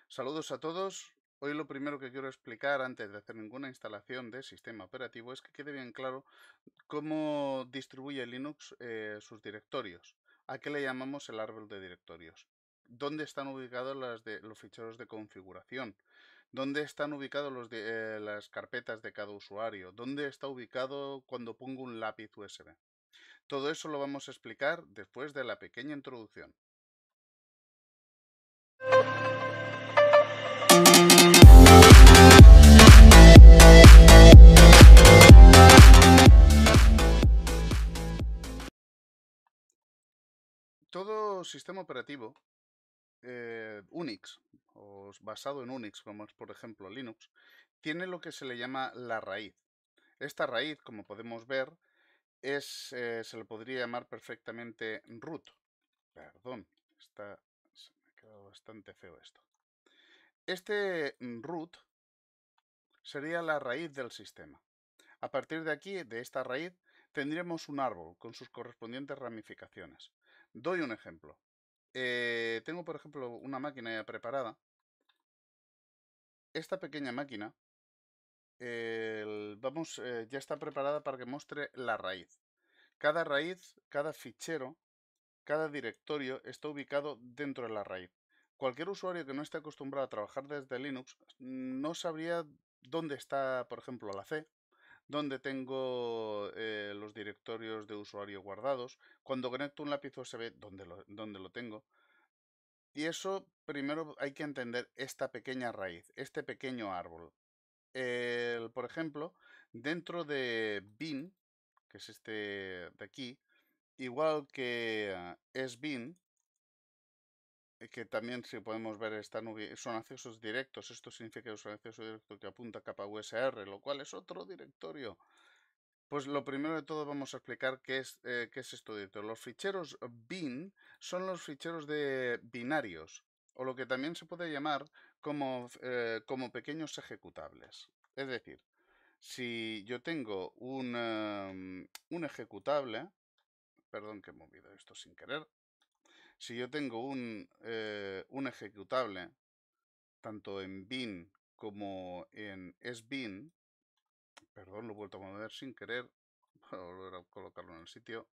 Saludos a todos. Hoy lo primero que quiero explicar antes de hacer ninguna instalación de sistema operativo es que quede bien claro cómo distribuye Linux sus directorios. ¿A qué le llamamos el árbol de directorios? ¿Dónde están ubicados los ficheros de configuración? ¿Dónde están ubicados las carpetas de cada usuario? ¿Dónde está ubicado cuando pongo un lápiz USB? Todo eso lo vamos a explicar después de la pequeña introducción. Todo sistema operativo Unix, o basado en Unix, como es por ejemplo Linux, tiene lo que se le llama la raíz. Esta raíz, como podemos ver, se le podría llamar perfectamente root. Perdón, se me ha quedado bastante feo esto. Este root sería la raíz del sistema. A partir de aquí, de esta raíz, tendríamos un árbol con sus correspondientes ramificaciones. Doy un ejemplo. Tengo, por ejemplo, una máquina ya preparada. Esta pequeña máquina ya está preparada para que muestre la raíz. Cada raíz, cada fichero, cada directorio está ubicado dentro de la raíz. Cualquier usuario que no esté acostumbrado a trabajar desde Linux no sabría dónde está, por ejemplo, la C, dónde tengo los directorios de usuario guardados, cuando conecto un lápiz USB, dónde lo tengo. Y eso primero hay que entender esta pequeña raíz, este pequeño árbol. Por ejemplo, dentro de bin, que es este de aquí, igual que sbin, que también si podemos ver son accesos directos, esto significa que es un acceso directo que apunta a capa USR, lo cual es otro directorio. Pues lo primero de todo vamos a explicar qué es esto directo. Los ficheros bin son los ficheros de binarios, o lo que también se puede llamar como pequeños ejecutables. Es decir, si yo tengo un ejecutable, perdón que he movido esto sin querer, si yo tengo un ejecutable, tanto en bin como en sbin, perdón, lo he vuelto a mover sin querer, para volver a colocarlo en el sitio,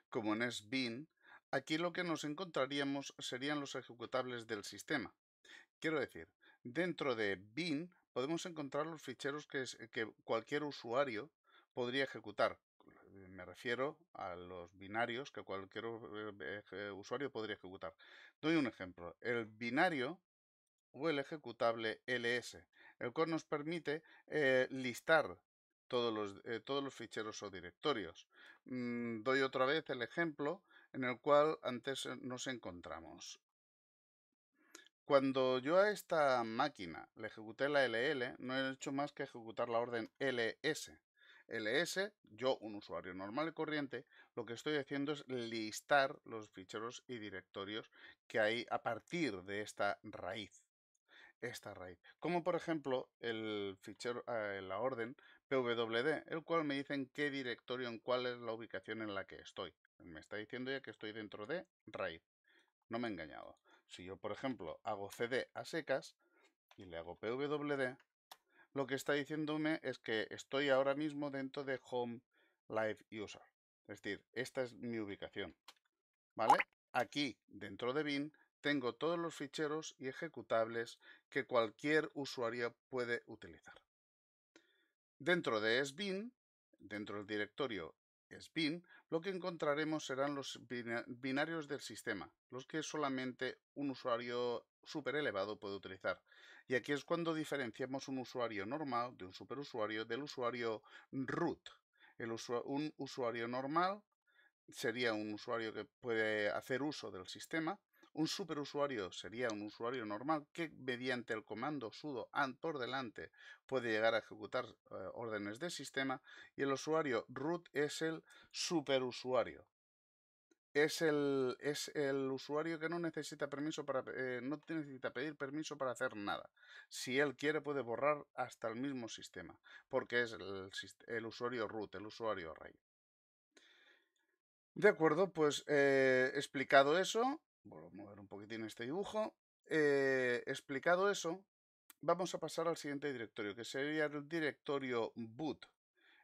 como en sbin, aquí lo que nos encontraríamos serían los ejecutables del sistema. Quiero decir, dentro de bin podemos encontrar los ficheros que cualquier usuario podría ejecutar. Me refiero a los binarios que cualquier usuario podría ejecutar. Doy un ejemplo. El binario o el ejecutable ls, el cual nos permite listar todos los ficheros o directorios. Doy otra vez el ejemplo en el cual antes nos encontramos. Cuando yo a esta máquina le ejecuté la ll, no he hecho más que ejecutar la orden ls. ls, yo, un usuario normal y corriente, lo que estoy haciendo es listar los ficheros y directorios que hay a partir de esta raíz. Como por ejemplo el fichero, la orden pwd, el cual me dice en qué directorio, en cuál es la ubicación en la que estoy. Me está diciendo ya que estoy dentro de raíz. No me he engañado. Si yo, por ejemplo, hago cd a secas y le hago pwd, lo que está diciéndome es que estoy ahora mismo dentro de home live user. Es decir, esta es mi ubicación. ¿Vale? Aquí, dentro de bin, tengo todos los ficheros y ejecutables que cualquier usuario puede utilizar. Dentro de sbin, dentro del directorio sbin, lo que encontraremos serán los binarios del sistema, los que solamente un usuario súper elevado puede utilizar. Y aquí es cuando diferenciamos un usuario normal de un superusuario del usuario root. Un usuario normal sería un usuario que puede hacer uso del sistema. Un superusuario sería un usuario normal que mediante el comando sudo and por delante puede llegar a ejecutar órdenes de sistema, y el usuario root es el superusuario. Es el usuario que no necesita permiso no necesita pedir permiso para hacer nada. Si él quiere puede borrar hasta el mismo sistema, porque es el usuario root, el usuario raíz. De acuerdo, pues explicado eso, voy a mover un poquitín este dibujo. Explicado eso, vamos a pasar al siguiente directorio, que sería el directorio boot.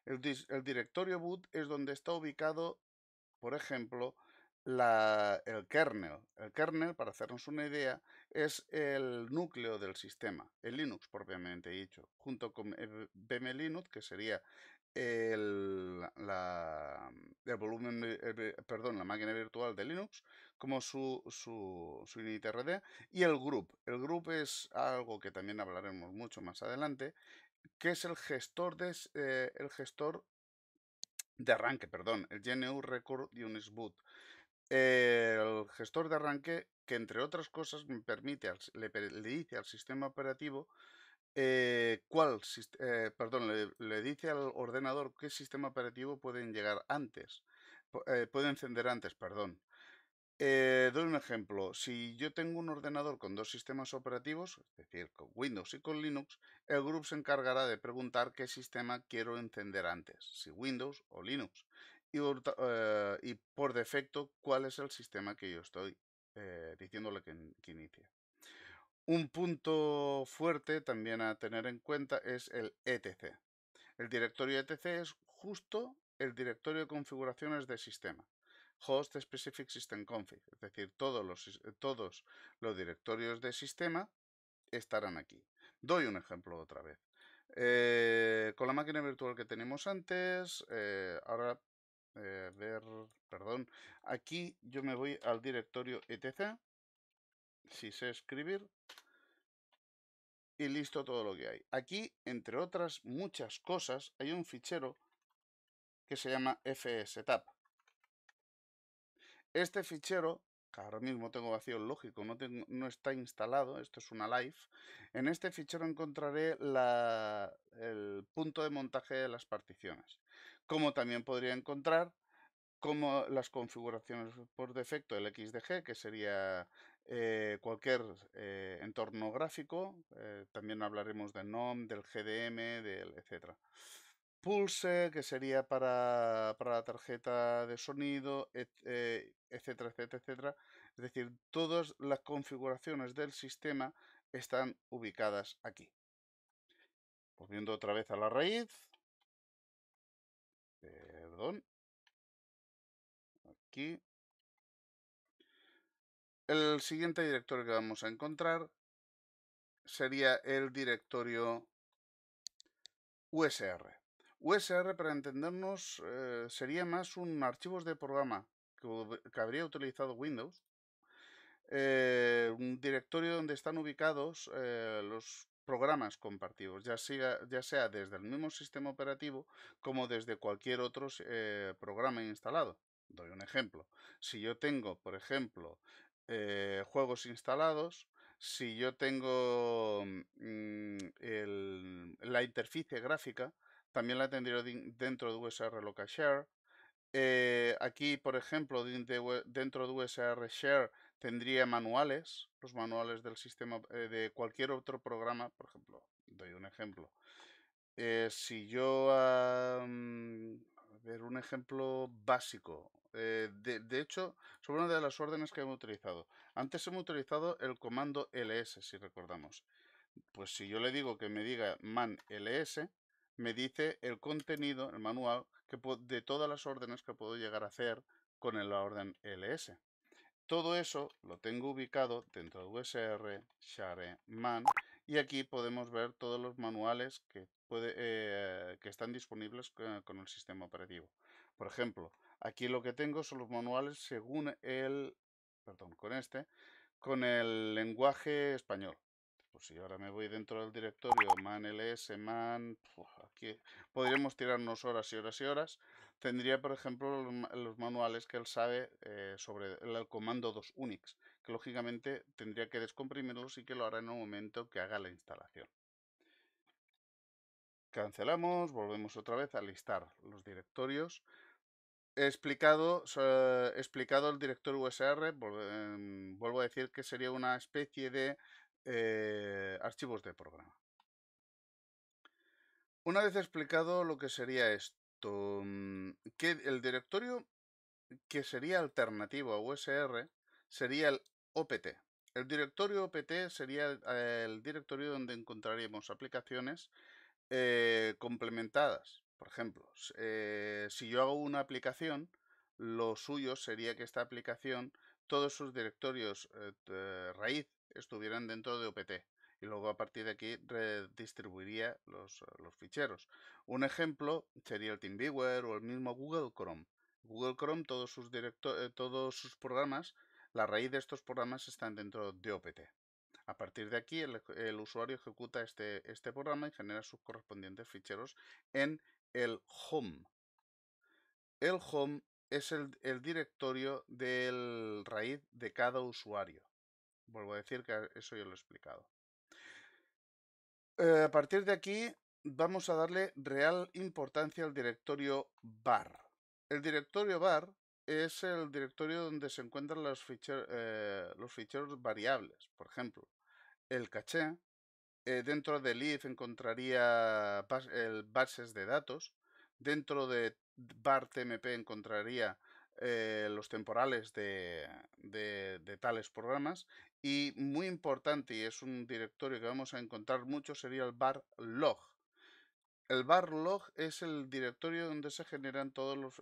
El directorio boot es donde está ubicado, por ejemplo, el kernel. El kernel, para hacernos una idea, es el núcleo del sistema, el Linux propiamente dicho, junto con VM Linux, que sería el volumen, perdón, la máquina virtual de Linux, como su initrd, y el group. El group es algo que también hablaremos mucho más adelante, que es el gestor de arranque, perdón, el GNU Record Unix Boot. El gestor de arranque que, entre otras cosas, me permite, le dice al sistema operativo perdón, le dice al ordenador qué sistema operativo pueden llegar antes, puede encender antes, perdón. Doy un ejemplo. Si yo tengo un ordenador con dos sistemas operativos, es decir, con Windows y con Linux, el grupo se encargará de preguntar qué sistema quiero encender antes, si Windows o Linux. Y por defecto, cuál es el sistema que yo estoy diciéndole que inicie. Un punto fuerte también a tener en cuenta es el etc. El directorio etc es justo el directorio de configuraciones de sistema. Host Specific System Config, es decir, todos los directorios de sistema estarán aquí. Doy un ejemplo otra vez. Con la máquina virtual que tenemos antes, ahora, perdón, aquí yo me voy al directorio etc, si sé escribir, y listo todo lo que hay. Aquí, entre otras muchas cosas, hay un fichero que se llama fstab. Este fichero, que ahora mismo tengo vacío lógico, no está instalado, esto es una live. En este fichero encontraré el punto de montaje de las particiones. Como también podría encontrar como las configuraciones por defecto del XDG, que sería cualquier entorno gráfico. También hablaremos del NOM, del GDM, del etcétera. Pulse, que sería para la tarjeta de sonido, etcétera, etcétera, etcétera. Es decir, todas las configuraciones del sistema están ubicadas aquí. Volviendo otra vez a la raíz. Perdón. Aquí. El siguiente directorio que vamos a encontrar sería el directorio USR. USR, para entendernos, sería más un archivos de programa que habría utilizado Windows. Un directorio donde están ubicados los programas compartidos, ya sea desde el mismo sistema operativo como desde cualquier otro programa instalado. Doy un ejemplo. Si yo tengo, por ejemplo, juegos instalados, si yo tengo la interfaz gráfica, también la tendría dentro de USR Local Share. Aquí, por ejemplo, dentro de USR Share tendría manuales, los manuales del sistema de cualquier otro programa, por ejemplo, doy un ejemplo. Si yo, a ver, un ejemplo básico, de hecho, sobre una de las órdenes que hemos utilizado. Antes hemos utilizado el comando ls, si recordamos. Pues si yo le digo que me diga man ls, me dice el contenido, el manual, de todas las órdenes que puedo llegar a hacer con la orden ls. Todo eso lo tengo ubicado dentro de USR, Share, Man, y aquí podemos ver todos los manuales que están disponibles con el sistema operativo. Por ejemplo, aquí lo que tengo son los manuales según con el lenguaje español. Pues si ahora me voy dentro del directorio man ls, man, aquí podríamos tirarnos horas y horas y horas. Tendría, por ejemplo, los manuales que él sabe sobre el comando 2 Unix, que lógicamente tendría que descomprimirlos y que lo hará en el momento que haga la instalación. Cancelamos, volvemos otra vez a listar los directorios. He explicado el directorio USR, vuelvo a decir que sería una especie de archivos de programa. Una vez explicado lo que sería esto, que el directorio que sería alternativo a USR sería el OPT. El directorio opt sería el directorio donde encontraríamos aplicaciones complementadas. Por ejemplo, si yo hago una aplicación, lo suyo sería que esta aplicación, todos sus directorios raíz estuvieran dentro de opt. Y luego a partir de aquí redistribuiría los ficheros. Un ejemplo sería el TeamViewer o el mismo Google Chrome. Google Chrome, todos sus programas, la raíz de estos programas están dentro de opt. A partir de aquí, el usuario ejecuta este programa y genera sus correspondientes ficheros en el home. El home es el directorio del raíz de cada usuario. Vuelvo a decir que eso ya lo he explicado. A partir de aquí, vamos a darle real importancia al directorio var. El directorio var es el directorio donde se encuentran los ficheros variables. Por ejemplo, el caché. Dentro del if encontraría bases de datos. Dentro de var tmp encontraría los temporales de tales programas. Y muy importante, y es un directorio que vamos a encontrar mucho, sería el var log. El var log es el directorio donde se generan todos los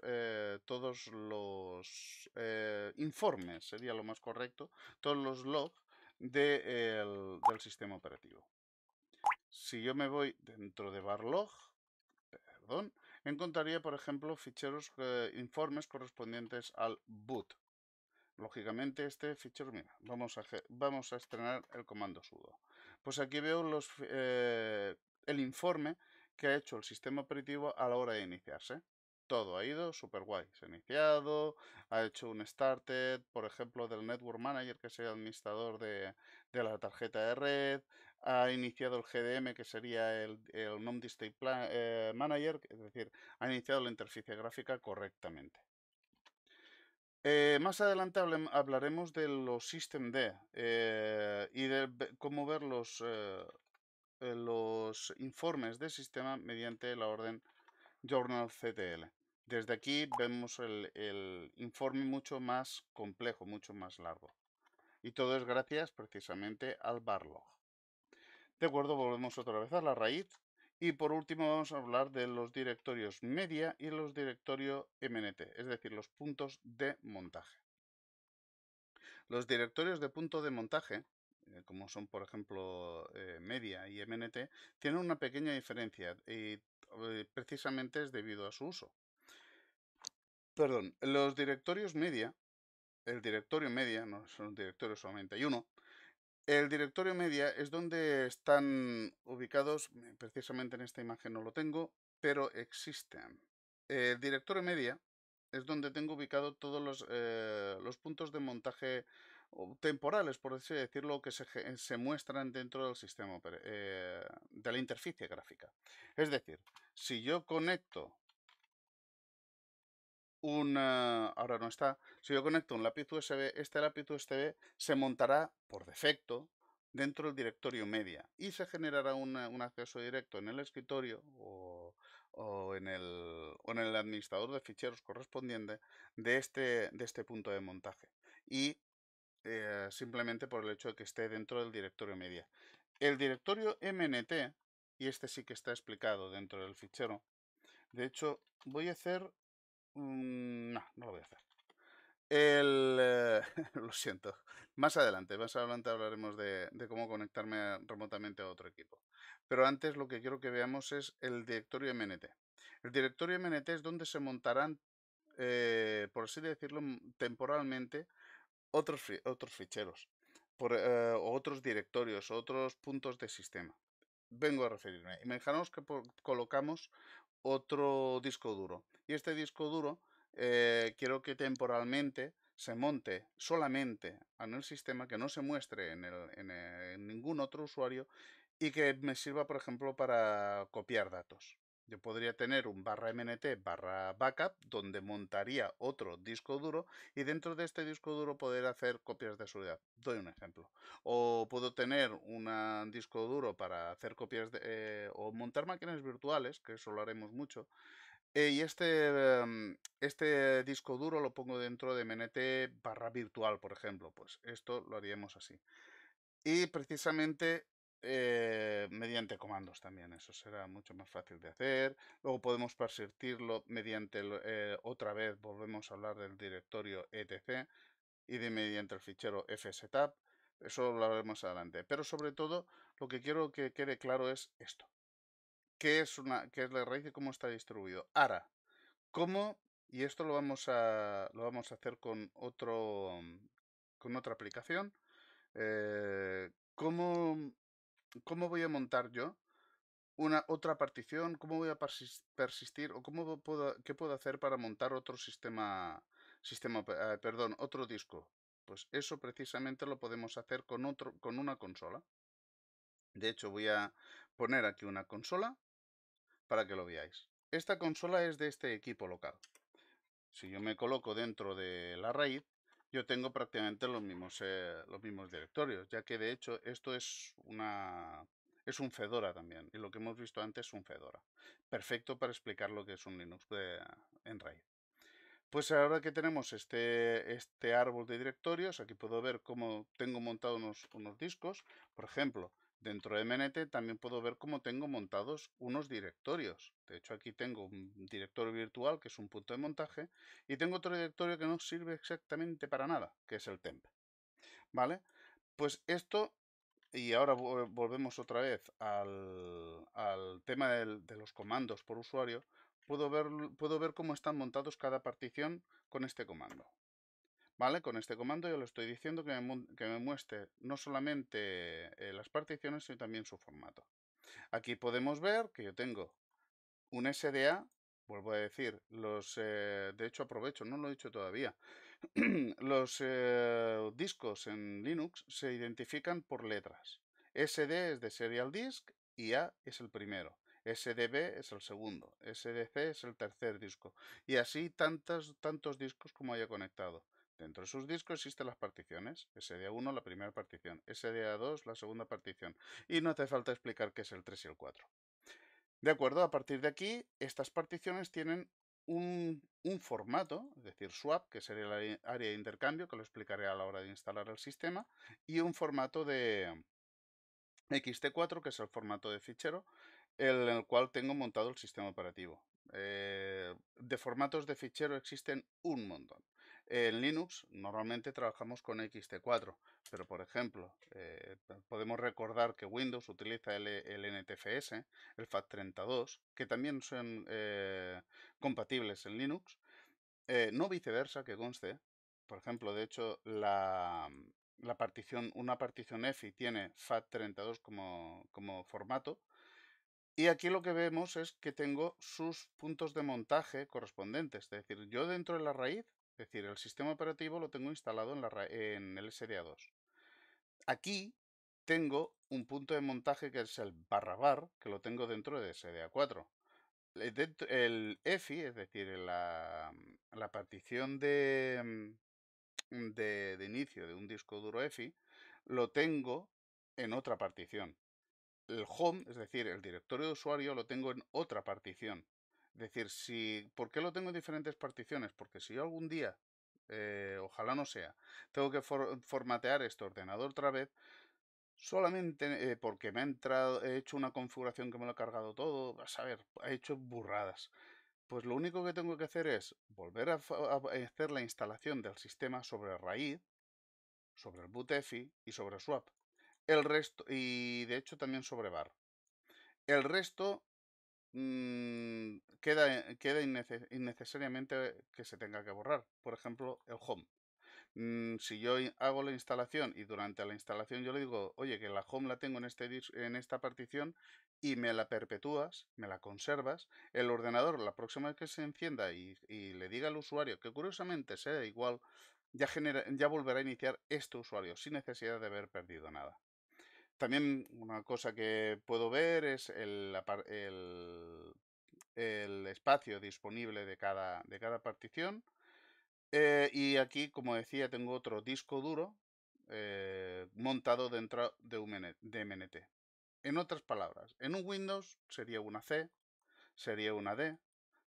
informes, sería lo más correcto, todos los logs del sistema operativo. Si yo me voy dentro de barlog, perdón, encontraría, por ejemplo, ficheros informes correspondientes al boot. Lógicamente, este fichero, mira, vamos a estrenar el comando sudo. Pues aquí veo el informe que ha hecho el sistema operativo a la hora de iniciarse. Todo ha ido súper guay. Se ha iniciado, ha hecho un started, por ejemplo, del Network Manager, que es el administrador de la tarjeta de red. Ha iniciado el GDM, que sería el Non-Display Manager, es decir, ha iniciado la interfaz gráfica correctamente. Más adelante hablaremos de los systemd y de cómo ver los informes de sistema mediante la orden journalctl. Desde aquí vemos el informe mucho más complejo, mucho más largo. Y todo es gracias precisamente al barlog. De acuerdo, volvemos otra vez a la raíz. Y por último vamos a hablar de los directorios media y los directorios MNT, es decir, los puntos de montaje. Los directorios de punto de montaje, como son por ejemplo media y MNT, tienen una pequeña diferencia y precisamente es debido a su uso. Perdón, los directorios media, el directorio media, no son directorios solamente hay uno, el directorio media es donde están ubicados, precisamente en esta imagen no lo tengo, pero existen. El directorio media es donde tengo ubicado todos los puntos de montaje temporales, por así decirlo, que se muestran dentro del sistema de la interfaz gráfica. Es decir, si yo conecto ahora no está, si yo conecto un lápiz USB, este lápiz USB se montará por defecto dentro del directorio media y se generará un acceso directo en el escritorio o en el administrador de ficheros correspondiente de este punto de montaje. Y simplemente por el hecho de que esté dentro del directorio media. El directorio MNT, y este sí que está explicado dentro del fichero, de hecho voy a hacer no, no lo voy a hacer. Lo siento. Más adelante hablaremos de cómo conectarme remotamente a otro equipo. Pero antes lo que quiero que veamos es el directorio MNT. El directorio MNT es donde se montarán, por así decirlo, temporalmente otros ficheros, o otros directorios, otros puntos de sistema. Vengo a referirme. Imaginaos que colocamos otro disco duro. Y este disco duro quiero que temporalmente se monte solamente en el sistema, que no se muestre en ningún otro usuario y que me sirva, por ejemplo, para copiar datos. Yo podría tener un /mnt/backup donde montaría otro disco duro y dentro de este disco duro poder hacer copias de seguridad. Doy un ejemplo. O puedo tener un disco duro para hacer copias o montar máquinas virtuales, que eso lo haremos mucho, Y este disco duro lo pongo dentro de MNT barra virtual, por ejemplo. Pues esto lo haríamos así. Y precisamente mediante comandos también, eso será mucho más fácil de hacer. Luego podemos persistirlo mediante, otra vez volvemos a hablar del directorio etc y de mediante el fichero fsetup. Eso lo haremos adelante. Pero sobre todo lo que quiero que quede claro es esto. ¿Qué es la raíz y cómo está distribuido? Ahora, ¿cómo? Y esto lo vamos a hacer con otra aplicación. ¿Cómo, cómo voy a montar yo una otra partición? ¿Cómo voy a persistir? ¿O qué puedo hacer para montar otro perdón, otro disco? Pues eso precisamente lo podemos hacer con una consola. De hecho, voy a poner aquí una consola para que lo veáis. Esta consola es de este equipo local. Si yo me coloco dentro de la raíz, yo tengo prácticamente los mismos directorios, ya que de hecho esto es un Fedora también, y lo que hemos visto antes es un Fedora. Perfecto para explicar lo que es un Linux en raíz. Pues ahora que tenemos este árbol de directorios, aquí puedo ver cómo tengo montado unos discos. Por ejemplo, dentro de MNT también puedo ver cómo tengo montados unos directorios. De hecho, aquí tengo un directorio virtual, que es un punto de montaje, y tengo otro directorio que no sirve exactamente para nada, que es el temp. ¿Vale? Pues esto, y ahora volvemos otra vez al tema de los comandos por usuario, puedo ver cómo están montados cada partición con este comando. ¿Vale? Con este comando yo le estoy diciendo que me muestre no solamente las particiones, sino también su formato. Aquí podemos ver que yo tengo un SDA, vuelvo a decir, de hecho aprovecho, no lo he dicho todavía, los discos en Linux se identifican por letras. SD es de Serial Disk y A es el primero. SDB es el segundo. SDC es el tercer disco. Y así tantos discos como haya conectado. Dentro de sus discos existen las particiones. SDA1 la primera partición. SDA2 la segunda partición. Y no hace falta explicar qué es el 3 y el 4. De acuerdo, a partir de aquí, estas particiones tienen un formato, es decir, swap, que sería el área de intercambio, que lo explicaré a la hora de instalar el sistema, y un formato de XT4, que es el formato de fichero, en el cual tengo montado el sistema operativo. De formatos de fichero existen un montón. En Linux normalmente trabajamos con XT4, pero por ejemplo, podemos recordar que Windows utiliza el NTFS, el FAT32, que también son compatibles en Linux, no viceversa, que conste. Por ejemplo, de hecho, una partición EFI tiene FAT32 como formato. Y aquí lo que vemos es que tengo sus puntos de montaje correspondientes. Es decir, yo dentro de la raíz, es decir, el sistema operativo lo tengo instalado en el SDA2. Aquí tengo un punto de montaje que es el barra bar, que lo tengo dentro de SDA4. El EFI, es decir, la partición de inicio de un disco duro EFI, lo tengo en otra partición. El home, es decir, el directorio de usuario, lo tengo en otra partición. Es decir, ¿por qué lo tengo en diferentes particiones? Porque si yo algún día, ojalá no sea, tengo que formatear este ordenador otra vez, solamente porque he hecho una configuración que me lo ha cargado todo, a saber, he hecho burradas. Pues lo único que tengo que hacer es volver a hacer la instalación del sistema sobre raíz, sobre el bootEFI y sobre swap. El resto, y de hecho también sobre bar. El resto queda innecesariamente que se tenga que borrar. Por ejemplo, el home. Si yo hago la instalación y durante la instalación yo le digo, oye, que la home la tengo en esta partición y me la perpetúas, me la conservas, el ordenador la próxima vez que se encienda y le diga al usuario, que curiosamente sea igual, ya volverá a iniciar este usuario sin necesidad de haber perdido nada. También una cosa que puedo ver es el espacio disponible de cada partición. Y aquí, como decía, tengo otro disco duro montado dentro de MNT. En otras palabras, en un Windows sería una C, sería una D,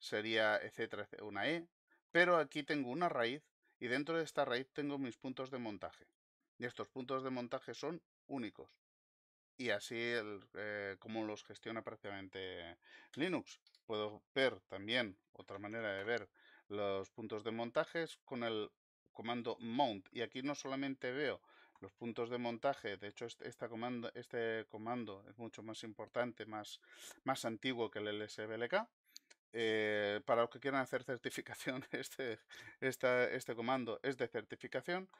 sería etcétera, una E, pero aquí tengo una raíz y dentro de esta raíz tengo mis puntos de montaje. Y estos puntos de montaje son únicos. Y así como los gestiona prácticamente Linux. Puedo ver también otra manera de ver los puntos de montaje con el comando mount. Y aquí no solamente veo los puntos de montaje, de hecho este comando es mucho más importante, más antiguo que el LSBLK. Para los que quieran hacer certificación, este comando es de certificación.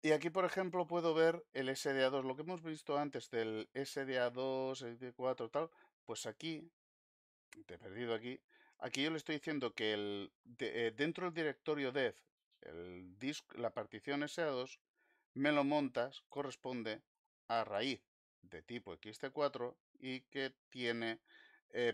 Y aquí, por ejemplo, puedo ver el SDA2, lo que hemos visto antes del SDA2, SDA4, tal, pues aquí, te he perdido aquí, aquí yo le estoy diciendo que dentro del directorio dev, la partición SDA2, me lo montas, corresponde a raíz de tipo ext4 y que tiene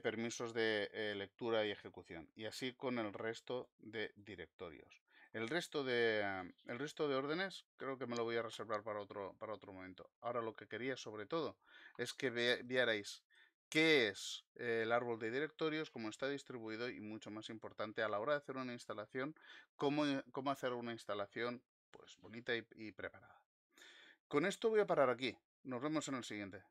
permisos de lectura y ejecución. Y así con el resto de directorios. El resto de órdenes creo que me lo voy a reservar para otro momento. Ahora lo que quería sobre todo es que vierais qué es el árbol de directorios, cómo está distribuido y mucho más importante a la hora de hacer una instalación, cómo hacer una instalación pues bonita y preparada. Con esto voy a parar aquí. Nos vemos en el siguiente.